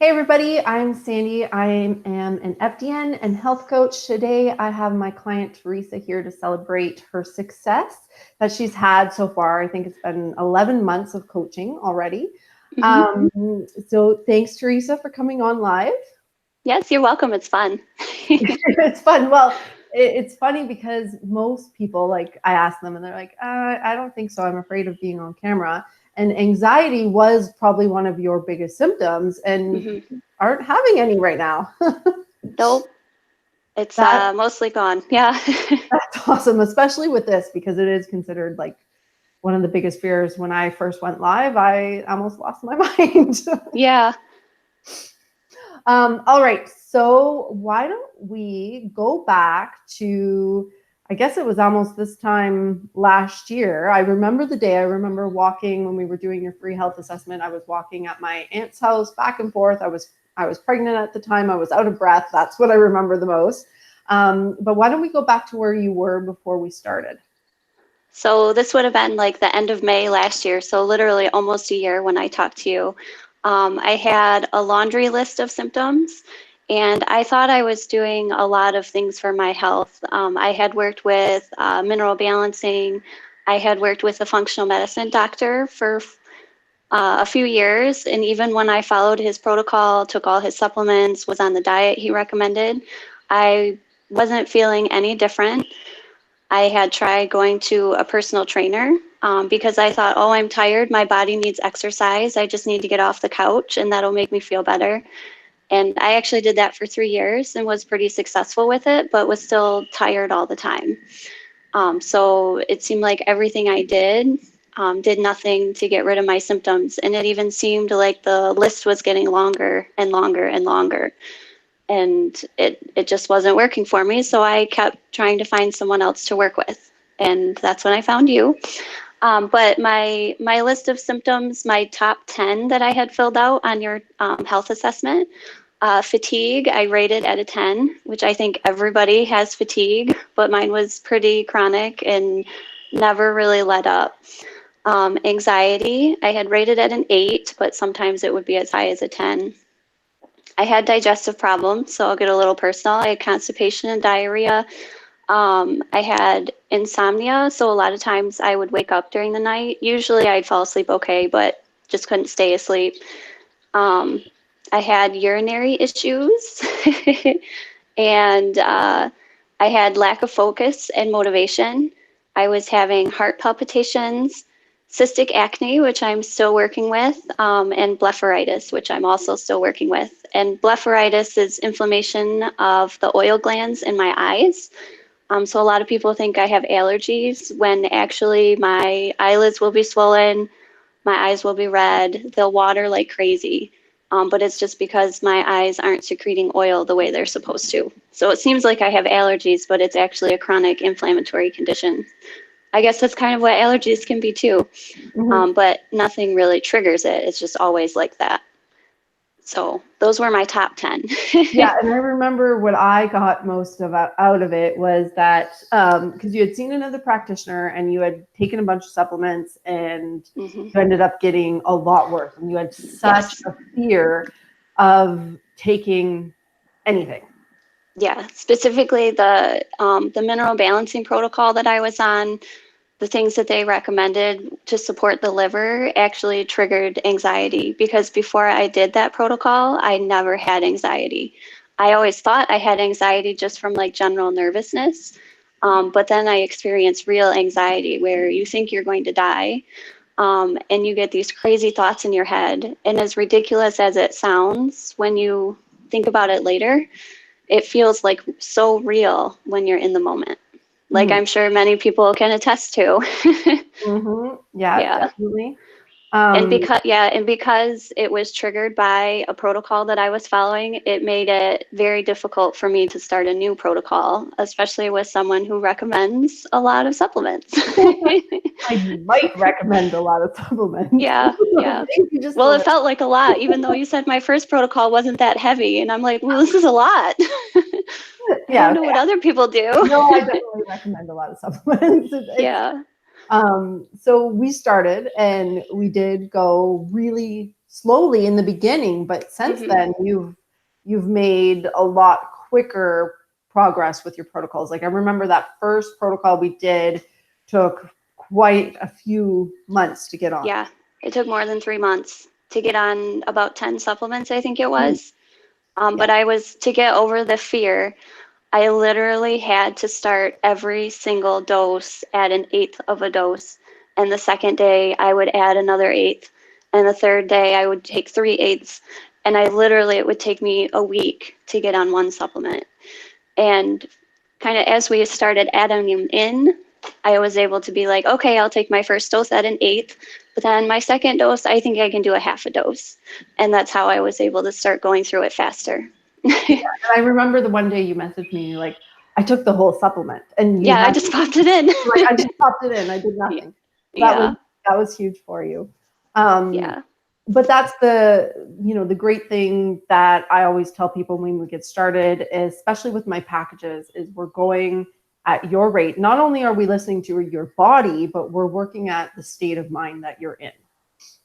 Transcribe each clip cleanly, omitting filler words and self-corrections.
Hey everybody, I'm Sandy. I am an FDN and health coach. Today I have my client Theresa here to celebrate her success that she's had so far. I think it's been 11 months of coaching already. Hmm. So thanks Theresa for coming on live. Yes, you're welcome. It's fun. It's fun. Well, it's funny because most people, like I ask them and they're like, I don't think so. I'm afraid of being on camera. And anxiety was probably one of your biggest symptoms, and Hmm. you aren't having any right now. Nope, it's That mostly gone. Yeah. that's awesome, especially with this because it is considered like one of the biggest fears. When I first went live, I almost lost my mind. Yeah. All right, so why don't we go back to, I guess it was almost this time last year. I remember the day. I remember walking when we were doing your free health assessment. I was walking at my aunt's house back and forth. I was pregnant at the time. I was out of breath. That's what I remember the most. But why don't we go back to where you were before we started? So this would have been like the end of May last year. So literally almost a year when I talked to you. I had a laundry list of symptoms, and I thought I was doing a lot of things for my health. I had worked with mineral balancing. I had worked with a functional medicine doctor for a few years. And even when I followed his protocol, took all his supplements, was on the diet he recommended, I wasn't feeling any different. I had tried going to a personal trainer because I thought, oh, I'm tired. My body needs exercise. I just need to get off the couch and that'll make me feel better. And I actually did that for 3 years and was pretty successful with it, but was still tired all the time. So it seemed like everything I did nothing to get rid of my symptoms. And it even seemed like the list was getting longer and longer and longer. And it just wasn't working for me. So I kept trying to find someone else to work with. And that's when I found you. But my list of symptoms, my top 10 that I had filled out on your health assessment, fatigue, I rated at a 10, which I think everybody has fatigue, but mine was pretty chronic and never really let up. Anxiety, I had rated at an 8, but sometimes it would be as high as a 10. I had digestive problems, so I'll get a little personal. I had constipation and diarrhea. I had insomnia, so a lot of times I would wake up during the night. Usually I'd fall asleep okay, but just couldn't stay asleep. Um, I had urinary issues, and I had lack of focus and motivation. I was having heart palpitations, cystic acne, which I'm still working with, and blepharitis, which I'm also still working with. And blepharitis is inflammation of the oil glands in my eyes. So a lot of people think I have allergies when actually my eyelids will be swollen, my eyes will be red, they'll water like crazy. But it's just because my eyes aren't secreting oil the way they're supposed to. So it seems like I have allergies, but it's actually a chronic inflammatory condition. I guess that's kind of what allergies can be too. Mhm. But nothing really triggers it. It's just always like that. So those were my top 10. Yeah, and I remember what I got most of out of it was that because you had seen another practitioner and you had taken a bunch of supplements and Hmm. you ended up getting a lot worse, and you had such Yes. a fear of taking anything. Yeah. Specifically the mineral balancing protocol that I was on, the things that they recommended to support the liver actually triggered anxiety because before I did that protocol, I never had anxiety. I always thought I had anxiety just from like general nervousness. But then I experienced real anxiety where you think you're going to die, and you get these crazy thoughts in your head. And as ridiculous as it sounds, when you think about it later, it feels like so real when you're in the moment. Like Mhm. I'm sure many people can attest to. Yeah, Yeah. definitely. And Um, because it was triggered by a protocol that I was following, it made it very difficult for me to start a new protocol, especially with someone who recommends a lot of supplements. I might recommend a lot of supplements. Yeah, yeah. Thank you just a Well, it little. felt like a lot, even though you said my first protocol wasn't that heavy. And I'm like, well, this is a lot. I Yeah, don't know okay. what other people do. No, I definitely recommend a lot of supplements. It's Yeah. So we started and we did go really slowly in the beginning, but since then you've made a lot quicker progress with your protocols. Like I remember that first protocol we did took quite a few months to get on. Yeah, it took more than 3 months to get on about 10 supplements, I think it was. But to get over the fear, I literally had to start every single dose at an eighth of a dose. And the second day I would add another eighth. And the third day I would take 3/8. And it would take me a week to get on one supplement. And kind of as we started adding them in, I was able to be like, okay, I'll take my first dose at an eighth, but then my second dose, I think I can do a half a dose. And that's how I was able to start going through it faster. And I remember the one day you messaged me, you're like, I took the whole supplement. And you I just popped it in. Like, I just popped it in. I did nothing. That was huge for you. But that's the great thing that I always tell people when we get started, especially with my packages, is we're going at your rate. Not only are we listening to your body, but we're working at the state of mind that you're in.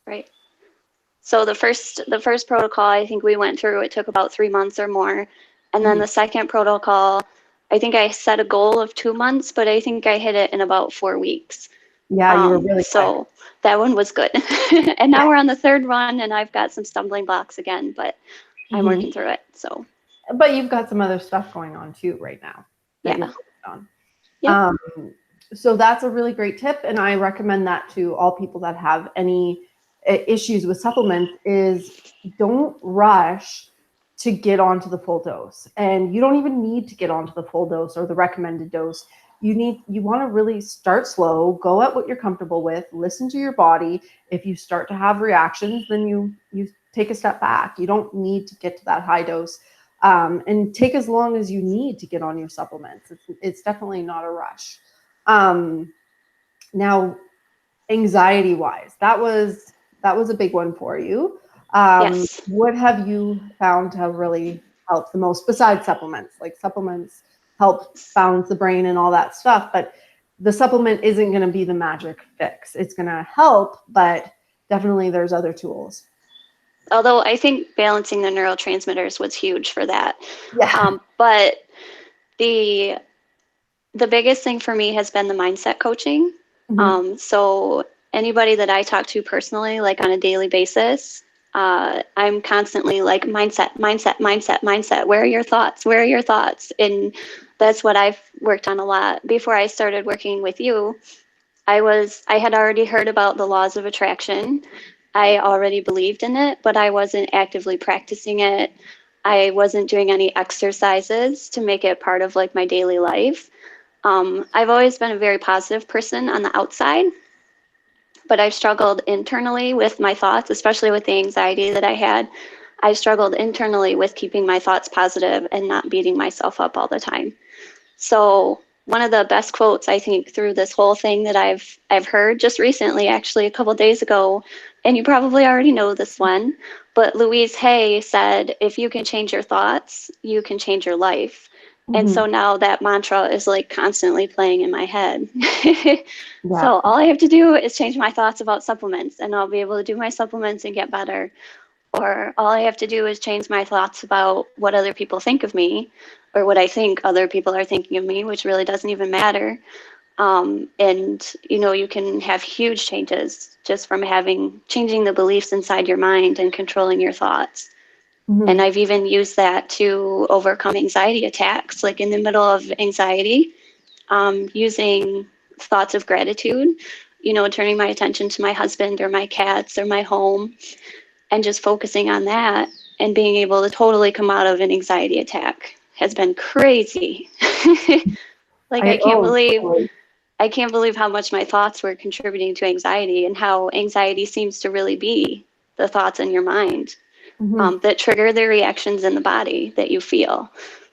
Right. So the first protocol I think we went through, it took about 3 months or more. And then the second protocol, I think I set a goal of 2 months, but I think I hit it in about 4 weeks. Yeah, you were really so quick. That one was good. And now we're on the third one and I've got some stumbling blocks again, but I'm working through it. So but you've got some other stuff going on too right now that you're focused on. Yep. So that's a really great tip, and I recommend that to all people that have any issues with supplements. Is don't rush to get onto the full dose, and you don't even need to get onto the full dose or the recommended dose. You want to really start slow, go at what you're comfortable with, listen to your body. If you start to have reactions, then you take a step back. You don't need to get to that high dose, and take as long as you need to get on your supplements. It's definitely not a rush. Now, anxiety wise, that was a big one for you. Yes. What have you found to have really helped the most besides supplements? Like supplements help balance the brain and all that stuff, but the supplement isn't going to be the magic fix. It's going to help, but definitely there's other tools. Although I think balancing the neurotransmitters was huge for that. Yeah. But the biggest thing for me has been the mindset coaching. So anybody that I talk to personally, like on a daily basis, I'm constantly like mindset. Where are your thoughts? Where are your thoughts? And that's what I've worked on a lot. Before I started working with you, I had already heard about the laws of attraction. I already believed in it, but I wasn't actively practicing it. I wasn't doing any exercises to make it part of like my daily life. I've always been a very positive person on the outside, but I've struggled internally with my thoughts, especially with the anxiety that I had. I struggled internally with keeping my thoughts positive and not beating myself up all the time. So one of the best quotes I think through this whole thing that I've heard just recently, actually a couple of days ago, and you probably already know this one, but Louise Hay said, if you can change your thoughts, you can change your life. And so now that mantra is like constantly playing in my head. So all I have to do is change my thoughts about supplements and I'll be able to do my supplements and get better. Or all I have to do is change my thoughts about what other people think of me or what I think other people are thinking of me, which really doesn't even matter. And, you can have huge changes just from changing the beliefs inside your mind and controlling your thoughts. And I've even used that to overcome anxiety attacks, like in the middle of anxiety, using thoughts of gratitude, turning my attention to my husband or my cats or my home and just focusing on that and being able to totally come out of an anxiety attack has been crazy. Like I can't believe how much my thoughts were contributing to anxiety and how anxiety seems to really be the thoughts in your mind. That trigger the reactions in the body that you feel.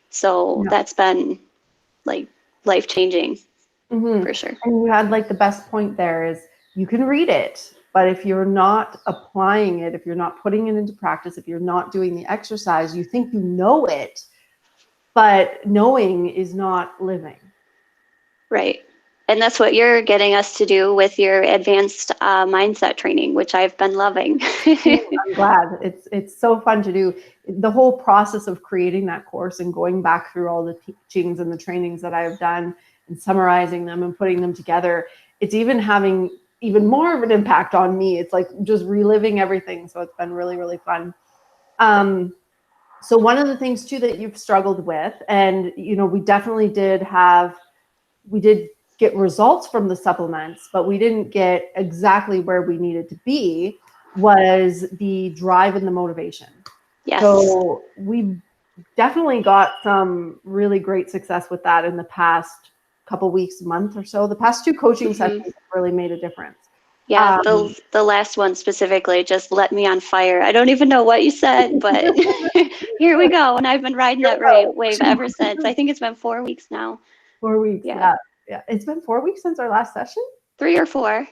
So that's been like life-changing for sure. And you had like the best point there is you can read it, but if you're not applying it, if you're not putting it into practice, if you're not doing the exercise, you think you know it, but knowing is not living. Right. And that's what you're getting us to do with your advanced mindset training, which I've been loving. I'm glad. It's so fun to do. The whole process of creating that course and going back through all the teachings and the trainings that I've done and summarizing them and putting them together, it's even having even more of an impact on me. It's like just reliving everything. So it's been really, really fun. So one of the things too that you've struggled with, and we definitely did get results from the supplements, but we didn't get exactly where we needed to be, was the drive and the motivation. Yes. So we definitely got some really great success with that in the past couple weeks, month or so. The past 2 coaching sessions have really made a difference. Yeah, the last one specifically just let me on fire. I don't even know what you said, but here we go. And I've been riding that wave ever since. I think it's been 4 weeks now. 4 weeks, yeah. It's been 4 weeks since our last session? 3 or 4.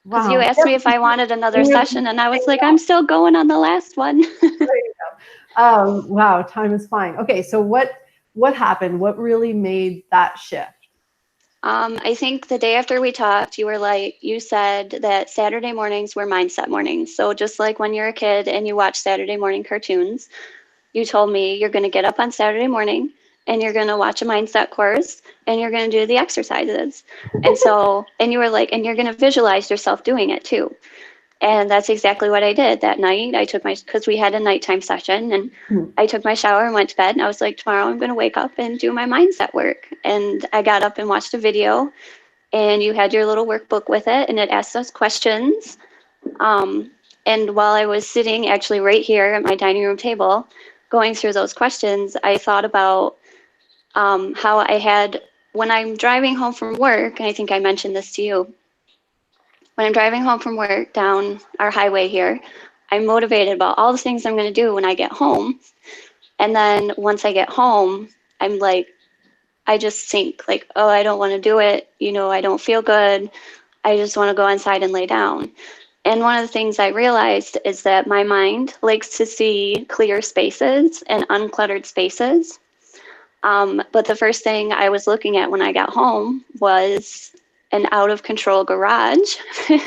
Because Wow. you asked me if I wanted another session, and I was like, I'm still going on the last one. There you go. Wow, time is flying. Okay, so what happened? What really made that shift? I think the day after we talked, you said that Saturday mornings were mindset mornings. So just like when you're a kid and you watch Saturday morning cartoons, you told me you're going to get up on Saturday morning and you're going to watch a mindset course and you're going to do the exercises. And you were like, and you're going to visualize yourself doing it too. And that's exactly what I did that night. Because we had a nighttime session, and I took my shower and went to bed, and I was like, tomorrow I'm going to wake up and do my mindset work. And I got up and watched a video, and you had your little workbook with it, and it asked us questions. And while I was sitting actually right here at my dining room table going through those questions, I thought about how when I'm driving home from work, and I think I mentioned this to you, when I'm driving home from work down our highway here, I'm motivated about all the things I'm going to do when I get home. And then once I get home, I'm like, I just think like, oh, I don't want to do it. I don't feel good. I just want to go inside and lay down. And one of the things I realized is that my mind likes to see clear spaces and uncluttered spaces. But the first thing I was looking at when I got home was an out of control garage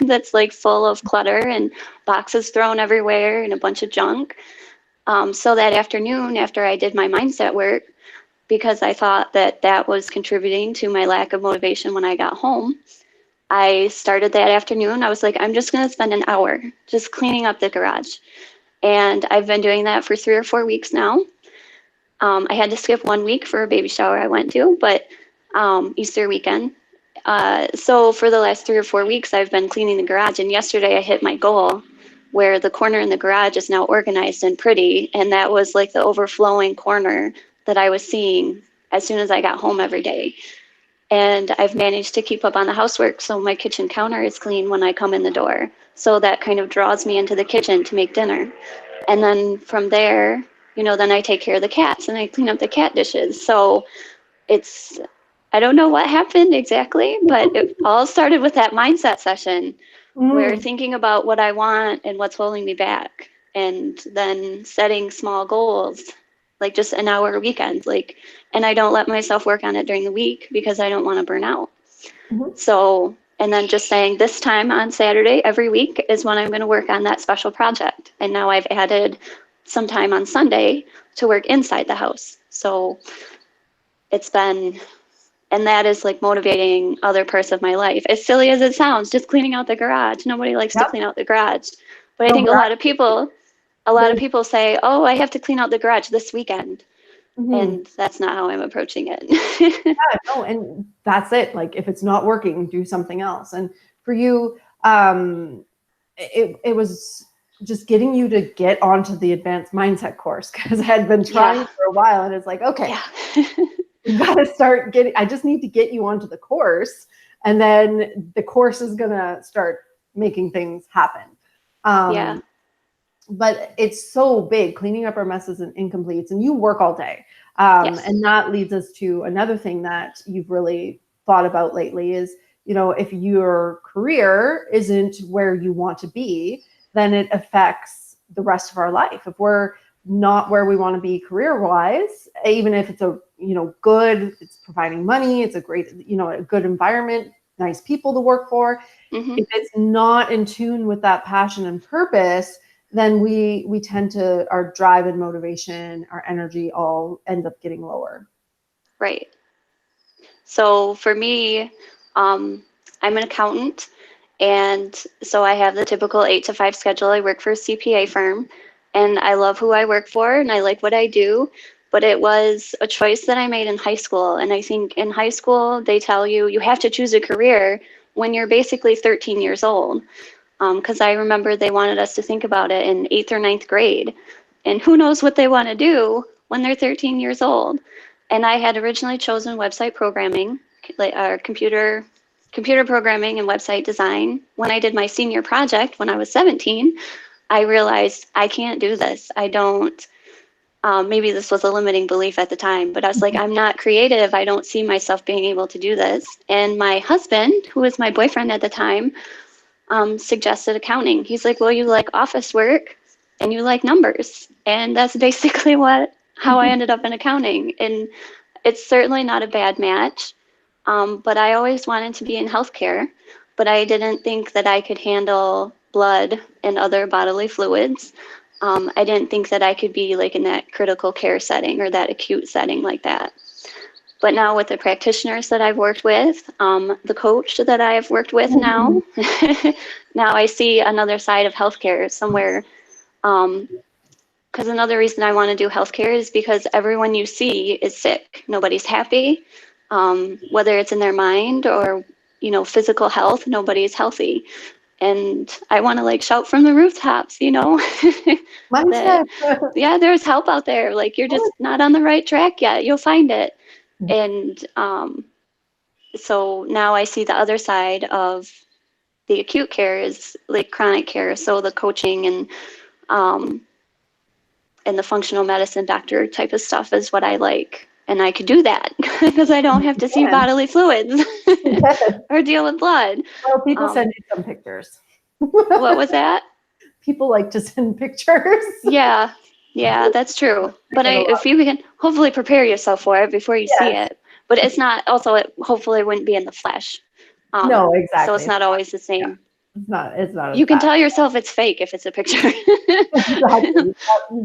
that's like full of clutter and boxes thrown everywhere and a bunch of junk. So that afternoon, after I did my mindset work, because I thought that was contributing to my lack of motivation when I got home, I started that afternoon. I was like, I'm just going to spend an hour just cleaning up the garage. And I've been doing that for 3 or 4 weeks now. I had to skip 1 week for a baby shower I went to, but Easter weekend. So for the last 3 or 4 weeks, I've been cleaning the garage. And yesterday I hit my goal where the corner in the garage is now organized and pretty. And that was like the overflowing corner that I was seeing as soon as I got home every day. And I've managed to keep up on the housework. So my kitchen counter is clean when I come in the door. So that kind of draws me into the kitchen to make dinner. And then from there, then I take care of the cats and I clean up the cat dishes. So I don't know what happened exactly, but it all started with that mindset session where thinking about what I want and what's holding me back, and then setting small goals, like just an hour a weekend, and I don't let myself work on it during the week because I don't want to burn out. So, and then just saying this time on Saturday every week is when I'm going to work on that special project. And now I've added some time on Sunday to work inside the house. So it's been, and that is like motivating other parts of my life. As silly as it sounds, just cleaning out the garage. Nobody likes to clean out the garage. But I think a lot of people say, oh, I have to clean out the garage this weekend. And that's not how I'm approaching it. And that's it. Like if it's not working, do something else. And for you, it was just getting you to get onto the advanced mindset course, because I had been trying for a while, and it's like, okay, you got to start I just need to get you onto the course, and then the course is going to start making things happen. But it's so big, cleaning up our messes and incompletes, and you work all day. And that leads us to another thing that you've really thought about lately is, if your career isn't where you want to be, then it affects the rest of our life. If we're not where we want to be career-wise, even if it's a, good, it's providing money, it's a great, a good environment, nice people to work for. Mm-hmm. If it's not in tune with that passion and purpose, then we tend to, our drive and motivation, our energy all end up getting lower. Right. So for me, I'm an accountant, and so I have the typical 8 to 5 schedule. I work for a CPA firm, and I love who I work for, and I like what I do. But it was a choice that I made in high school, and I think in high school they tell you you have to choose a career when you're basically 13 years old. Because I remember they wanted us to think about it in 8th or 9th grade, and who knows what they want to do when they're 13 years old. And I had originally chosen website programming, like computer programming and website design. When I did my senior project when I was 17, I realized I can't do this. I don't. Maybe this was a limiting belief at the time, but I was like, I'm not creative. I don't see myself being able to do this. And my husband, who was my boyfriend at the time, suggested accounting. He's like, well, you like office work and you like numbers. And that's basically how I ended up in accounting. And it's certainly not a bad match. But I always wanted to be in healthcare, but I didn't think that I could handle blood and other bodily fluids. I didn't think that I could be like in that critical care setting or that acute setting like that. But now with the practitioners that I've worked with, the coach that I've worked with now, now I see another side of healthcare somewhere. Because another reason I want to do healthcare is because everyone you see is sick. Nobody's happy, whether it's in their mind or, physical health, nobody's healthy. And I want to like shout from the rooftops, that, Mindset. yeah, there's help out there. Like you're just not on the right track yet. You'll find it. And so now I see the other side of the acute care is like chronic care. So the coaching um, and the functional medicine doctor type of stuff is what I like. And I could do that because I don't have to see bodily fluids or deal with blood. Well, people send you some pictures. What was that? People like to send pictures. Yeah, that's true. But if you can hopefully prepare yourself for it before you see it. But it's not, also, it hopefully wouldn't be in the flesh. No, exactly. So it's not always the same. Yeah. It's not. You can tell yourself it's fake if it's a picture. Exactly.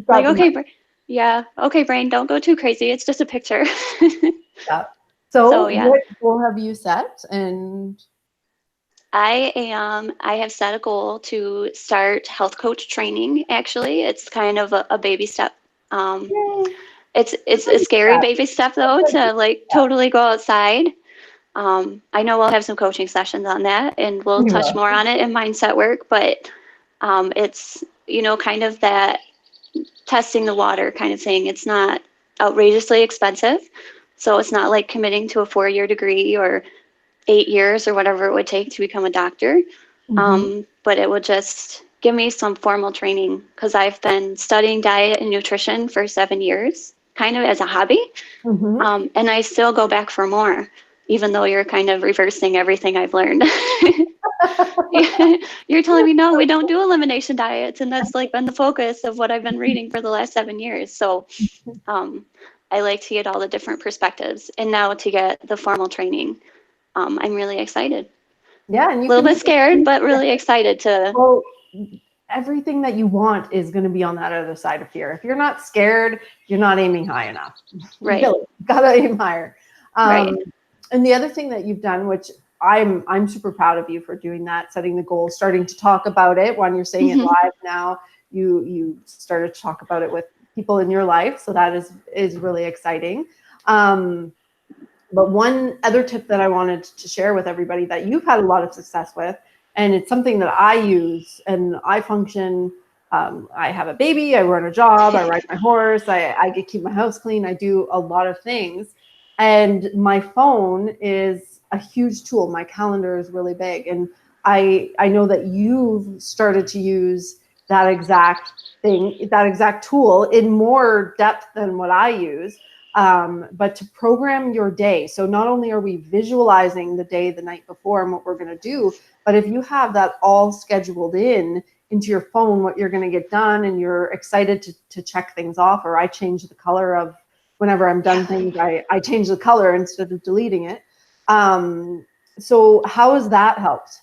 Like, okay, brain, don't go too crazy. It's just a picture. Yeah. So yeah. What goal have you set? And I have set a goal to start health coach training. Actually, it's kind of a baby step. It's a scary baby step though to like totally go outside. I know we'll have some coaching sessions on that, and we'll touch more on it in mindset work. But it's kind of that testing the water kind of thing. It's not outrageously expensive, so it's not like committing to a 4-year degree or 8 years or whatever it would take to become a doctor. But it will just give me some formal training because I've been studying diet and nutrition for 7 years, kind of as a hobby. And I still go back for more, even though you're kind of reversing everything I've learned. You're telling me, no, we don't do elimination diets. And that's like been the focus of what I've been reading for the last 7 years. So I like to get all the different perspectives. And now to get the formal training, I'm really excited. Yeah, and a little bit scared, but really excited to. Well, everything that you want is going to be on that other side of fear. If you're not scared, you're not aiming high enough. Right. You gotta aim higher. Right. And the other thing that you've done, which I'm super proud of you for doing that, setting the goal, starting to talk about it when you're saying it live now. You started to talk about it with people in your life, so that is really exciting. But one other tip that I wanted to share with everybody that you've had a lot of success with, and it's something that I use and I function. I have a baby, I run a job, I ride my horse, I keep my house clean, I do a lot of things. And my phone is a huge tool. My calendar is really big. And I know that you've started to use that exact thing, that exact tool in more depth than what I use. But to program your day. So not only are we visualizing the day the night before and what we're going to do, but if you have that all scheduled into your phone, what you're going to get done, and you're excited to check things off, or I change the color of whenever I'm done things, I change the color instead of deleting it. So how has that helped?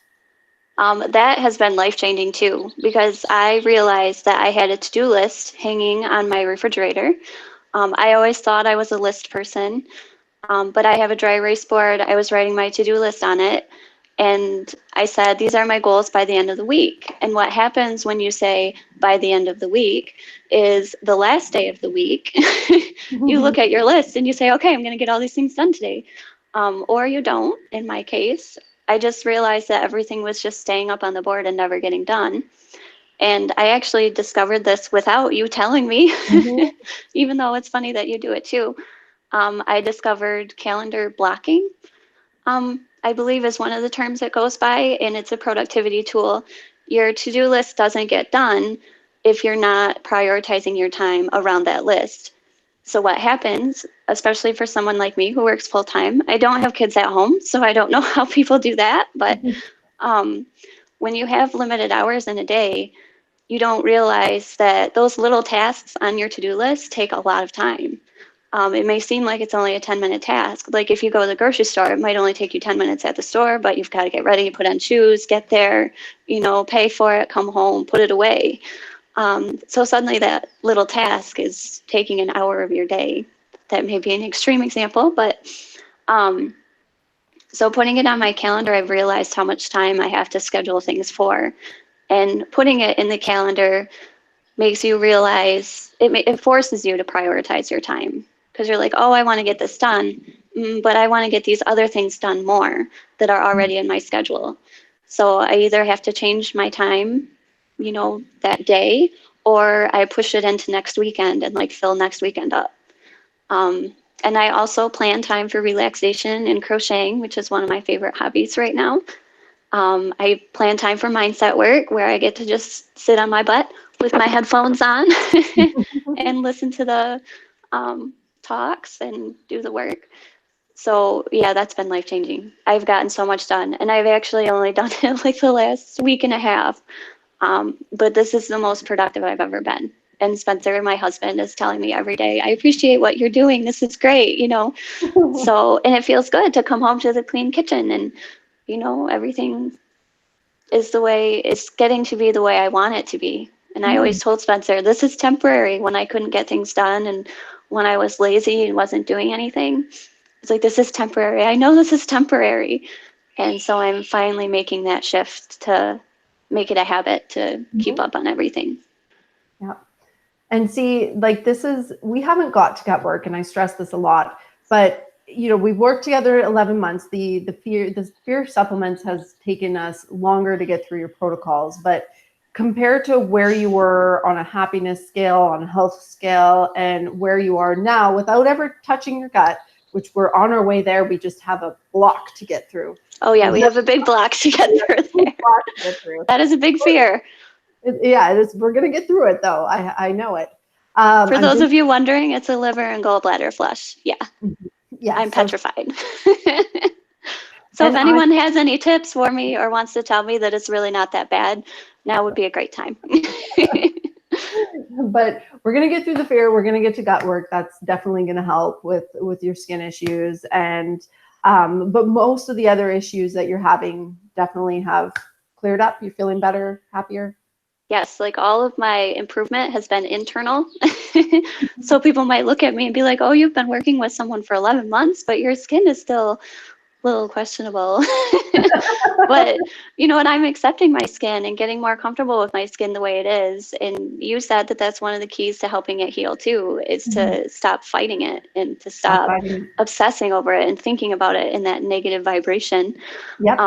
That has been life-changing too, because I realized that I had a to-do list hanging on my refrigerator. I always thought I was a list person, but I have a dry erase board. I was writing my to-do list on it, and I said, these are my goals by the end of the week. And what happens when you say by the end of the week is the last day of the week, you look at your list and you say, okay, I'm going to get all these things done today. Or you don't, in my case. I just realized that everything was just staying up on the board and never getting done. And I actually discovered this without you telling me, Mhm. even though it's funny that you do it too. I discovered calendar blocking, I believe is one of the terms it goes by, and it's a productivity tool. Your to-do list doesn't get done if you're not prioritizing your time around that list. So what happens, especially for someone like me who works full time, I don't have kids at home, so I don't know how people do that, but um, when you have limited hours in a day, you don't realize that those little tasks on your to-do list take a lot of time. It may seem like it's only a 10-minute task. Like if you go to the grocery store, it might only take you 10 minutes at the store, but you've got to get ready, put on shoes, get there, pay for it, come home, put it away. So suddenly that little task is taking an hour of your day. That may be an extreme example, but um, so putting it on my calendar, I've realized how much time I have to schedule things for. And putting it in the calendar makes you realize it forces you to prioritize your time because you're like, oh, I want to get this done, but I want to get these other things done more that are already in my schedule. So I either have to change my time, that day, or I push it into next weekend and like fill next weekend up. Um, and I also plan time for relaxation and crocheting, which is one of my favorite hobbies right now. I plan time for mindset work where I get to just sit on my butt with my headphones on and listen to the talks and do the work. So yeah, that's been life changing. I've gotten so much done, and I've actually only done it like the last week and a half. But this is the most productive I've ever been. And Spencer, my husband, is telling me every day, I appreciate what you're doing. This is great. So, and it feels good to come home to the clean kitchen and, everything is the way it's getting to be the way I want it to be. And I always told Spencer, this is temporary when I couldn't get things done and when I was lazy and wasn't doing anything. It's like, this is temporary. I know this is temporary. And so I'm finally making that shift to make it a habit to keep up on everything. Yeah. And see, like we haven't got to gut work, and I stress this a lot, but we've worked together 11 months. The fear supplements has taken us longer to get through your protocols, but compared to where you were on a happiness scale, on a health scale, and where you are now without ever touching your gut, which we're on our way there, we just have a block to get through. Oh yeah, we have a big block to get through there. That is a big fear. Yeah, it is. We're going to get through it though. I know it. For those of you wondering, it's a liver and gallbladder flush. Yeah. Yeah. I'm petrified. So if anyone has any tips for me or wants to tell me that it's really not that bad, now would be a great time. But we're going to get through the fear. We're going to get to gut work. That's definitely going to help with your skin issues. And, but most of the other issues that you're having definitely have cleared up. You're feeling better, happier. Yes, like all of my improvement has been internal. So people might look at me and be like, oh, you've been working with someone for 11 months, but your skin is still little questionable. But and I'm accepting my skin and getting more comfortable with my skin the way it is. And you said that that's one of the keys to helping it heal too, is to stop fighting it and to stop obsessing over it and thinking about it in that negative vibration. Yep.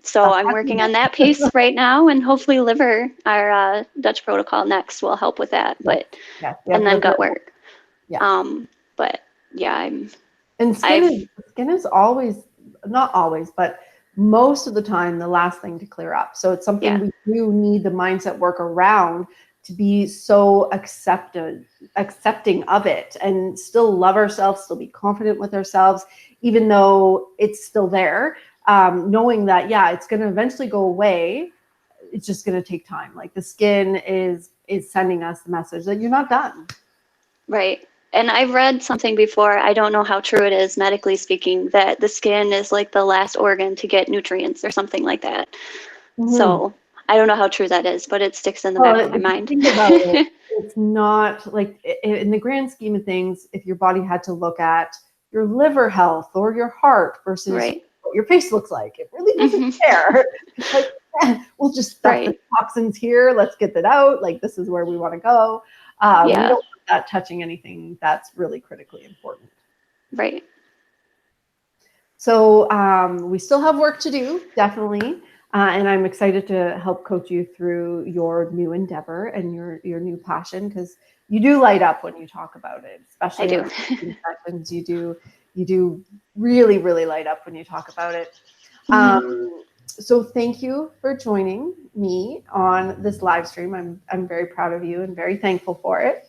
So I'm working on that piece right now, and hopefully liver, our Dutch protocol next, will help with that. But and then gut work. Yeah. But yeah, skin is always, not always, but most of the time the last thing to clear up. So it's something we do need the mindset work around to be so accepting of it and still love ourselves, still be confident with ourselves, even though it's still there, knowing that, it's going to eventually go away. It's just going to take time. Like the skin is sending us the message that you're not done. Right. And I've read something before, I don't know how true it is, medically speaking, that the skin is like the last organ to get nutrients or something like that. Mhm. So I don't know how true that is, but it sticks in the Well, back of if my you mind. think about it, it's not like in the grand scheme of things, if your body had to look at your liver health or your heart versus Right. what your face looks like, it really doesn't Hmm. care. It's like, we'll just stuff the Right. toxins here. Let's get that out. Like, this is where we want to go. We Yeah. don't want that touching anything that's really critically important. Right. So we still have work to do, definitely. And I'm excited to help coach you through your new endeavor and your new passion, because you do light up when you talk about it, I especially in do. our coaching sessions. You do really, really light up when you talk about it. So thank you for joining me on this live stream. I'm very proud of you and very thankful for it.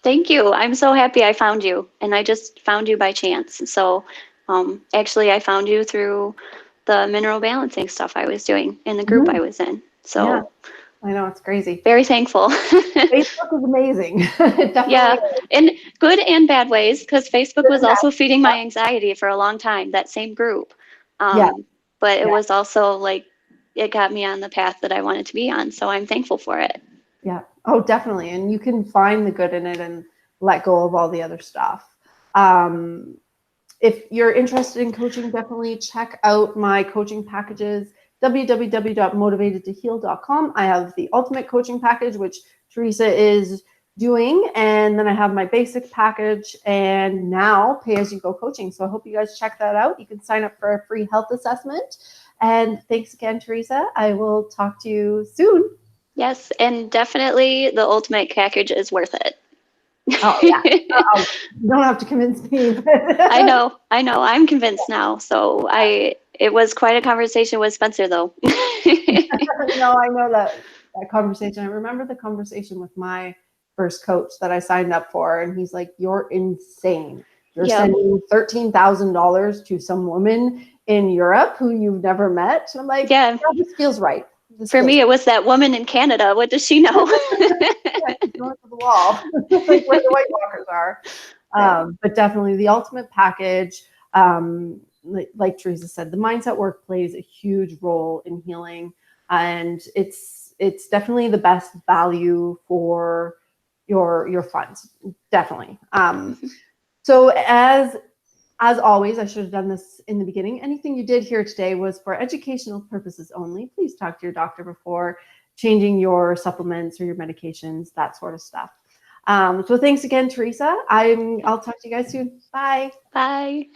Thank you. I'm so happy I found you, and I just found you by chance. So, actually, I found you through the mineral balancing stuff I was doing in the group Mhm. I was in. Yeah, So, I know, it's crazy. very thankful. Facebook is amazing. It definitely Yeah, is. in good and bad ways, because Facebook Good was and bad. also feeding Yep. my anxiety for a long time, that same group. Yeah, But it yeah, was also like, it got me on the path that I wanted to be on. So I'm thankful for it. yeah. Oh, definitely. And you can find the good in it and let go of all the other stuff. Um, if you're interested in coaching, definitely check out my coaching packages, www.motivatedtoheal.com. I have the ultimate coaching package, which Theresa is doing. And then I have my basic package and now pay as you go coaching. So I hope you guys check that out. You can sign up for a free health assessment. And thanks again, Theresa. I will talk to you soon. Yes, and definitely the ultimate package is worth it. Oh, yeah. Oh, you don't have to convince me. I know, I know. I'm convinced now. So it was quite a conversation with Spencer, though. No, I know that conversation. I remember the conversation with my first coach that I signed up for, and he's like, "You're insane. You're Yep. sending $13,000 to some woman in Europe who you've never met." And I'm like, Yeah. "Oh, this feels right. This For feels me, it was that woman in Canada. What does she know? yeah, she's north of the wall, like where the White Walkers are." Right. But definitely the ultimate package. Like Theresa said, the mindset work plays a huge role in healing, and it's definitely the best value for your funds. Definitely. So as always, I should have done this in the beginning. Anything you did here today was for educational purposes only. Please talk to your doctor before changing your supplements or your medications, that sort of stuff. So thanks again, Theresa. I'll talk to you guys soon. Bye. Bye.